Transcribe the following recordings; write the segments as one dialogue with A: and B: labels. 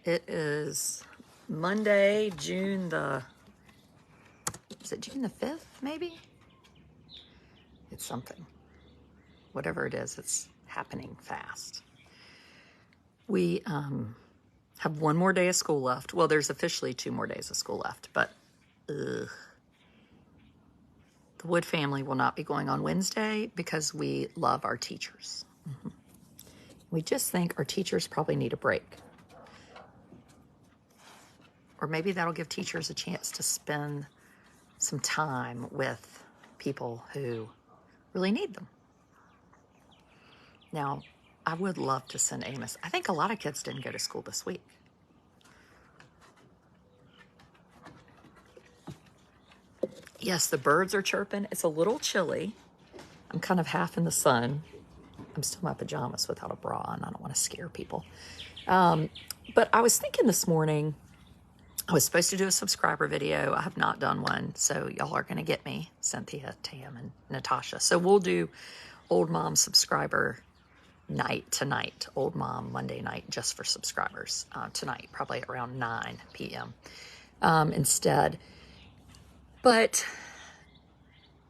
A: It is Monday, is it June the 5th, maybe? It's something. Whatever it is, it's happening fast. We have one more day of school left. Well, there's officially 2 more days of school left, but the Wood family will not be going on Wednesday because we love our teachers. We just think our teachers probably need a break. Or maybe that'll give teachers a chance to spend some time with people who really need them. Now, I would love to send Amos. I think a lot of kids didn't go to school this week. Yes, the birds are chirping. It's a little chilly. I'm kind of half in the sun. I'm still in my pajamas without a bra on. I don't want to scare people. But I was thinking this morning, I was supposed to do a subscriber video. I have not done one, so y'all are going to get me, Cynthia, Tam, and Natasha. So we'll do Old Mom subscriber night tonight, Old Mom Monday night, just for subscribers tonight, probably around 9 p.m. Instead. But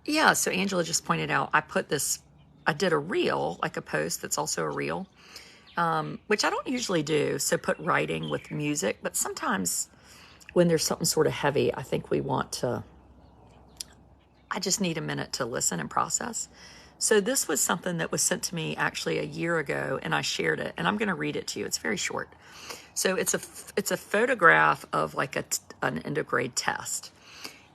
A: yeah, so Angela just pointed out, I did a reel, like a post that's also a reel, which I don't usually do. So put writing with music, but sometimes when there's something sort of heavy, I think I just need a minute to listen and process. So this was something that was sent to me actually a year ago, and I shared it, and I'm going to read it to you. It's very short. So it's a photograph of like an end of grade test.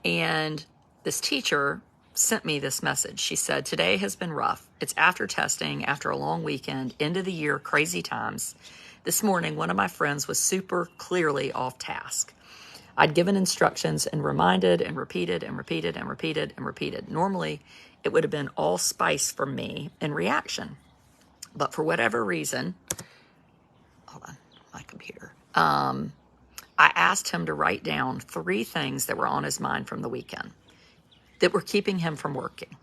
A: And this teacher sent me this message. She said, "Today has been rough. It's after testing, after a long weekend, end of the year, crazy times. This morning, one of my friends was super clearly off task. I'd given instructions and reminded and repeated and repeated and repeated and repeated. Normally, it would have been all spice from me in reaction. But for whatever reason," hold on, my computer. I asked him to write down 3 things that were on his mind from the weekend that were keeping him from working.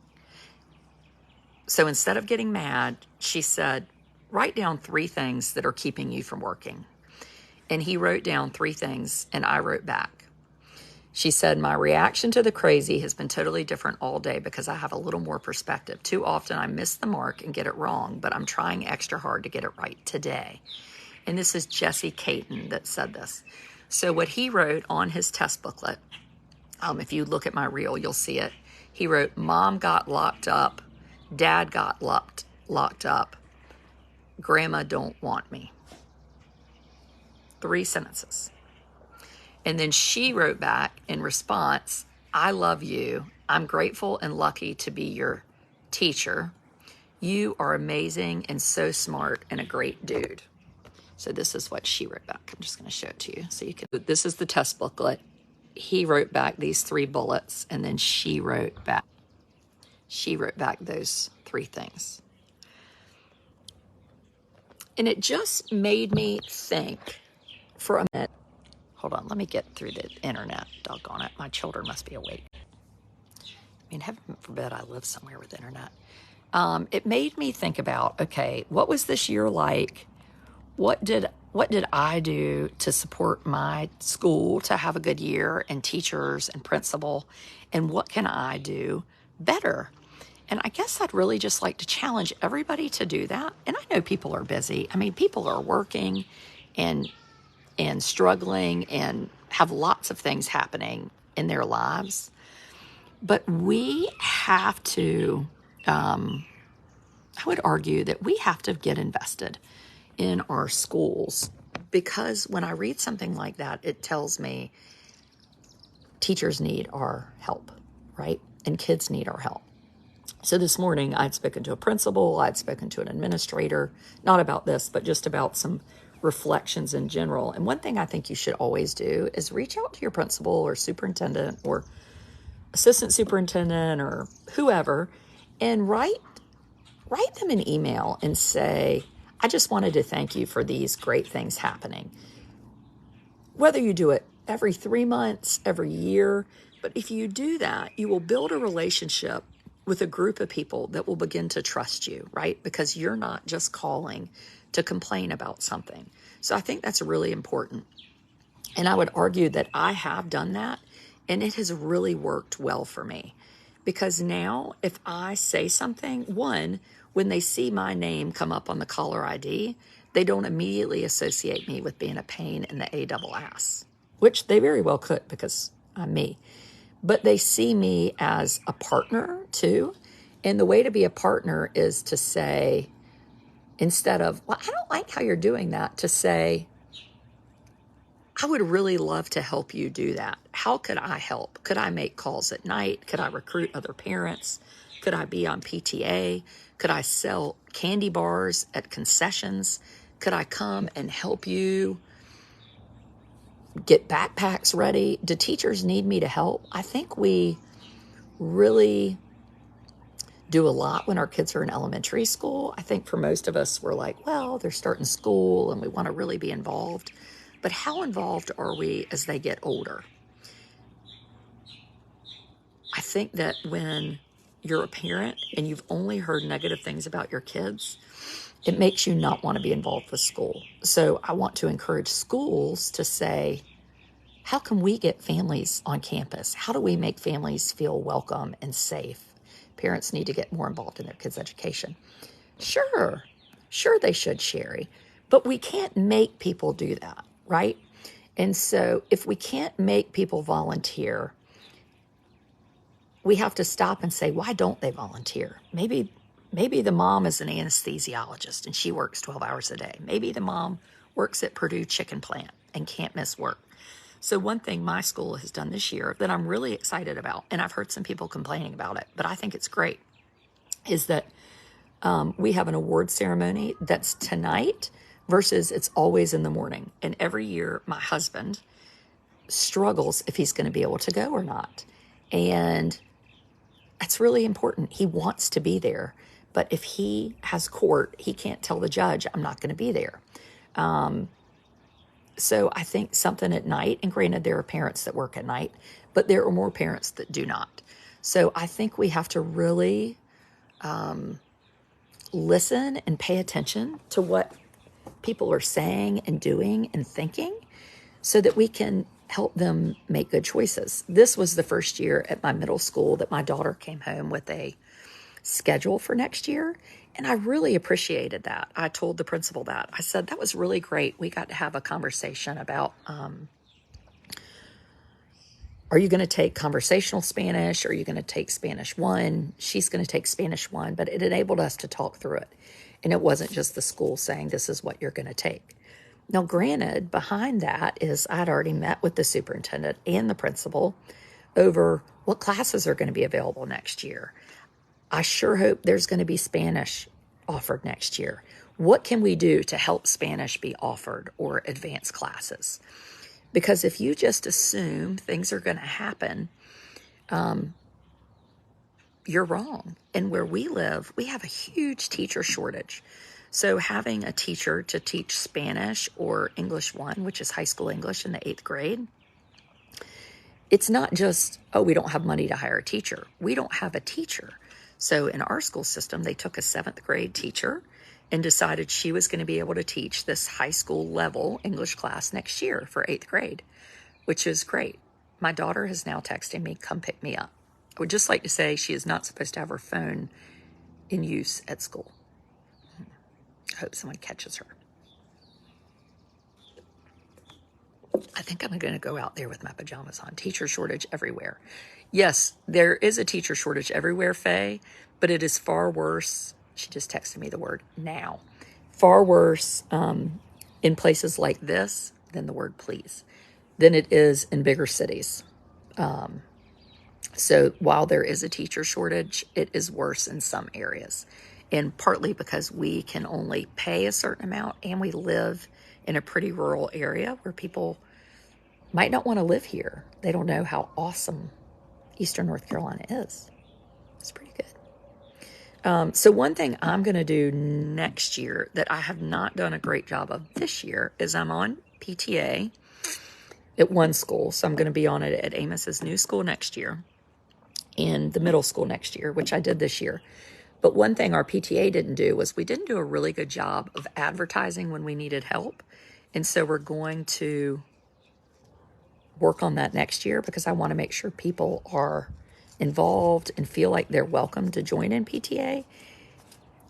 A: So instead of getting mad, she said, write down 3 things that are keeping you from working. And he wrote down 3 things, and I wrote back. She said, my reaction to the crazy has been totally different all day because I have a little more perspective. Too often I miss the mark and get it wrong, but I'm trying extra hard to get it right today. And this is Jesse Caton that said this. So what he wrote on his test booklet, if you look at my reel, you'll see it. He wrote, Mom got locked up, Dad got locked up, Grandma don't want me. 3 sentences. And then she wrote back in response, I love you. I'm grateful and lucky to be your teacher. You are amazing and so smart and a great dude. So this is what she wrote back. I'm just going to show it to you so you can. This is the test booklet. He wrote back these 3 bullets, and then she wrote back those 3 things. And it just made me think for a minute. Hold on, let me get through the internet. Doggone it, my children must be awake. I mean, heaven forbid I live somewhere with internet. It made me think about, okay, what was this year like? What did I do to support my school to have a good year, and teachers and principal, and what can I do better? And I guess I'd really just like to challenge everybody to do that. And I know people are busy. I mean, people are working and struggling and have lots of things happening in their lives. But we have to, I would argue that we have to get invested in our schools, because when I read something like that, it tells me teachers need our help, right? And kids need our help. So this morning I'd spoken to a principal, I'd spoken to an administrator, not about this, but just about some reflections in general. And one thing I think you should always do is reach out to your principal or superintendent or assistant superintendent or whoever and write them an email and say, I just wanted to thank you for these great things happening. Whether you do it every 3 months, every year, but if you do that, you will build a relationship with a group of people that will begin to trust you, right? Because you're not just calling to complain about something. So I think that's really important. And I would argue that I have done that, and it has really worked well for me. Because now, if I say something, one, when they see my name come up on the caller ID, they don't immediately associate me with being a pain in the A-double-ass, which they very well could because I'm me. But they see me as a partner too. And the way to be a partner is to say, instead of, well, I don't like how you're doing that, to say, I would really love to help you do that. How could I help? Could I make calls at night? Could I recruit other parents? Could I be on PTA? Could I sell candy bars at concessions? Could I come and help you get backpacks ready? Do teachers need me to help? I think we really do a lot when our kids are in elementary school. I think for most of us, we're like, well, they're starting school and we want to really be involved. But how involved are we as they get older? I think that when you're a parent and you've only heard negative things about your kids, it makes you not want to be involved with school. So I want to encourage schools to say, how can we get families on campus? How do we make families feel welcome and safe? Parents need to get more involved in their kids' education. Sure they should, Sherry, but we can't make people do that, right? And so if we can't make people volunteer, we have to stop and say, why don't they volunteer? Maybe the mom is an anesthesiologist and she works 12 hours a day. Maybe the mom works at Purdue Chicken Plant and can't miss work. So one thing my school has done this year that I'm really excited about, and I've heard some people complaining about it, but I think it's great, is that we have an award ceremony that's tonight versus it's always in the morning. And every year my husband struggles if he's going to be able to go or not. And that's really important. He wants to be there. But if he has court, he can't tell the judge, I'm not going to be there. So I think something at night, and granted there are parents that work at night, but there are more parents that do not. So I think we have to really listen and pay attention to what people are saying and doing and thinking so that we can help them make good choices. This was the first year at my middle school that my daughter came home with a schedule for next year. And I really appreciated that. I told the principal that. I said, that was really great. We got to have a conversation about, are you going to take conversational Spanish? Or are you going to take Spanish 1? She's going to take Spanish 1, but it enabled us to talk through it. And it wasn't just the school saying, this is what you're going to take. Now, granted, behind that is I'd already met with the superintendent and the principal over what classes are going to be available next year. I sure hope there's going to be Spanish offered next year. What can we do to help Spanish be offered or advanced classes? Because if you just assume things are going to happen, you're wrong. And where we live, we have a huge teacher shortage. So having a teacher to teach Spanish or English 1, which is high school English in the 8th grade, it's not just, oh, we don't have money to hire a teacher. We don't have a teacher. So in our school system, they took a 7th grade teacher and decided she was going to be able to teach this high school level English class next year for 8th grade, which is great. My daughter is now texting me, come pick me up. I would just like to say she is not supposed to have her phone in use at school. I hope someone catches her. I think I'm going to go out there with my pajamas on. Teacher shortage everywhere. Yes, there is a teacher shortage everywhere, Faye, but it is far worse. She just texted me the word now. Far worse in places like this than the word please, than it is in bigger cities. So while there is a teacher shortage, it is worse in some areas. And partly because we can only pay a certain amount and we live in a pretty rural area where people might not want to live here. They don't know how awesome Eastern North Carolina is. It's pretty good. So one thing I'm going to do next year that I have not done a great job of this year is I'm on PTA at one school. So I'm going to be on it at Amos's new school next year and the middle school next year, which I did this year. But one thing our PTA didn't do was we didn't do a really good job of advertising when we needed help. And so we're going to work on that next year, because I want to make sure people are involved and feel like they're welcome to join in PTA,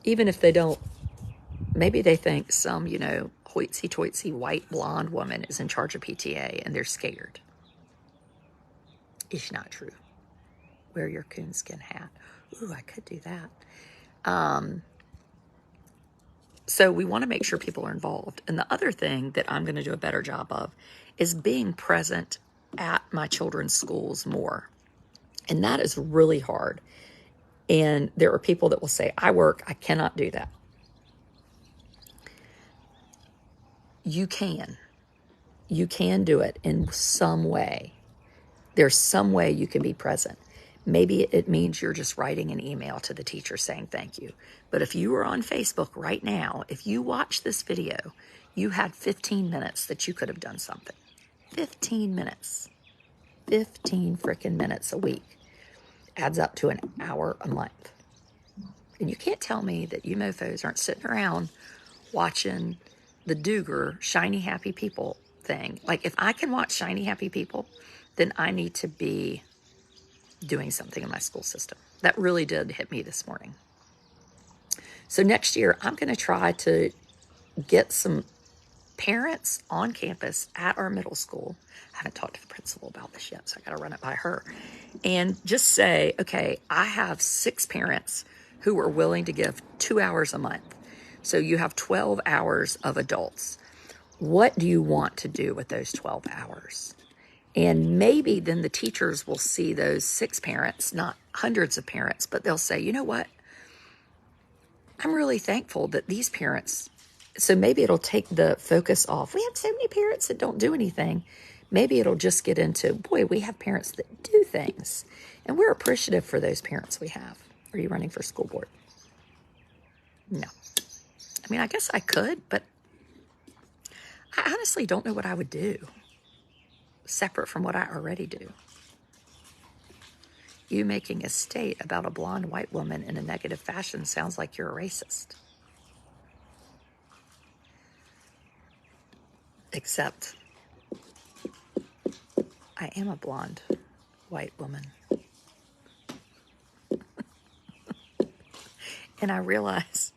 A: even if they don't. Maybe they think some, hoitsy-toitsy white blonde woman is in charge of PTA and they're scared. It's not true. Wear your coonskin hat. Ooh, I could do that. So we want to make sure people are involved. And the other thing that I'm going to do a better job of is being present at my children's schools more. And that is really hard. And there are people that will say, I work, I cannot do that. You can. You can do it in some way. There's some way you can be present. Maybe it means you're just writing an email to the teacher saying thank you. But if you are on Facebook right now, if you watch this video, you had 15 minutes that you could have done something. 15 minutes. 15 freaking minutes a week adds up to an hour a month. And you can't tell me that you mofos aren't sitting around watching the Duger Shiny Happy People thing. Like, if I can watch Shiny Happy People, then I need to be doing something in my school system. That really did hit me this morning. So next year, I'm going to try to get some parents on campus at our middle school. I haven't talked to the principal about this yet, so I got to run it by her. And just say, okay, I have 6 parents who are willing to give 2 hours a month. So you have 12 hours of adults. What do you want to do with those 12 hours? And maybe then the teachers will see those 6 parents, not hundreds of parents, but they'll say, you know what? I'm really thankful that these parents, so maybe it'll take the focus off. We have so many parents that don't do anything. Maybe it'll just get into, boy, we have parents that do things. And we're appreciative for those parents we have. Are you running for school board? No. I mean, I guess I could, but I honestly don't know what I would do separate from what I already do. You making a state about a blonde white woman in a negative fashion sounds like you're a racist. Except I am a blonde white woman. And I realize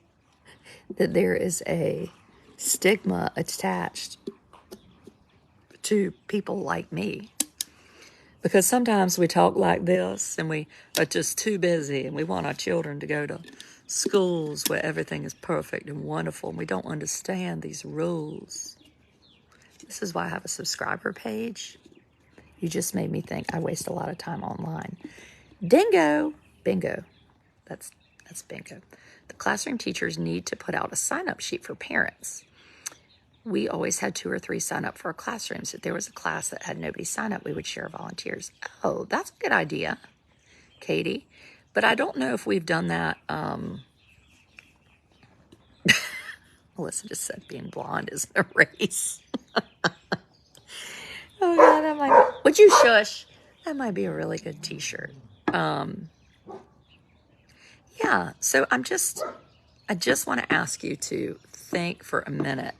A: that there is a stigma attached to people like me. Because sometimes we talk like this and we are just too busy and we want our children to go to schools where everything is perfect and wonderful and we don't understand these rules. This is why I have a subscriber page. You just made me think I waste a lot of time online. Bingo. That's bingo. The classroom teachers need to put out a sign-up sheet for parents. We always had 2 or 3 sign up for our classrooms. If there was a class that had nobody sign up, we would share volunteers. Oh, that's a good idea, Katie. But I don't know if we've done that. Melissa just said being blonde isn't a race. Oh, God, that might be, would you shush? That might be a really good t-shirt. Yeah, so I just want to ask you to think for a minute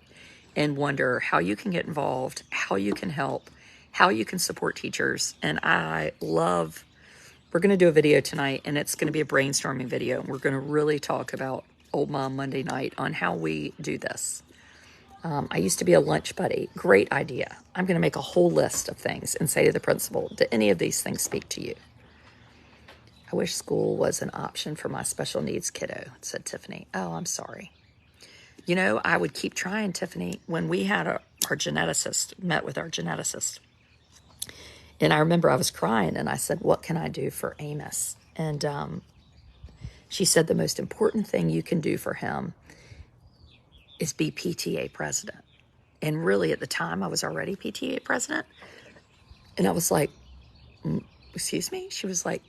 A: and wonder how you can get involved, how you can help, how you can support teachers. And we're going to do a video tonight, and it's going to be a brainstorming video. And we're going to really talk about Old Mom Monday night on how we do this. I used to be a lunch buddy. Great idea. I'm going to make a whole list of things and say to the principal, do any of these things speak to you? I wish school was an option for my special needs kiddo, said Tiffany. Oh, I'm sorry. You know, I would keep trying, Tiffany. When we had our geneticist, met with our geneticist, and I remember I was crying, and I said, what can I do for Amos? And she said the most important thing you can do for him is be PTA president. And really, at the time, I was already PTA president. And I was like, excuse me? She was like,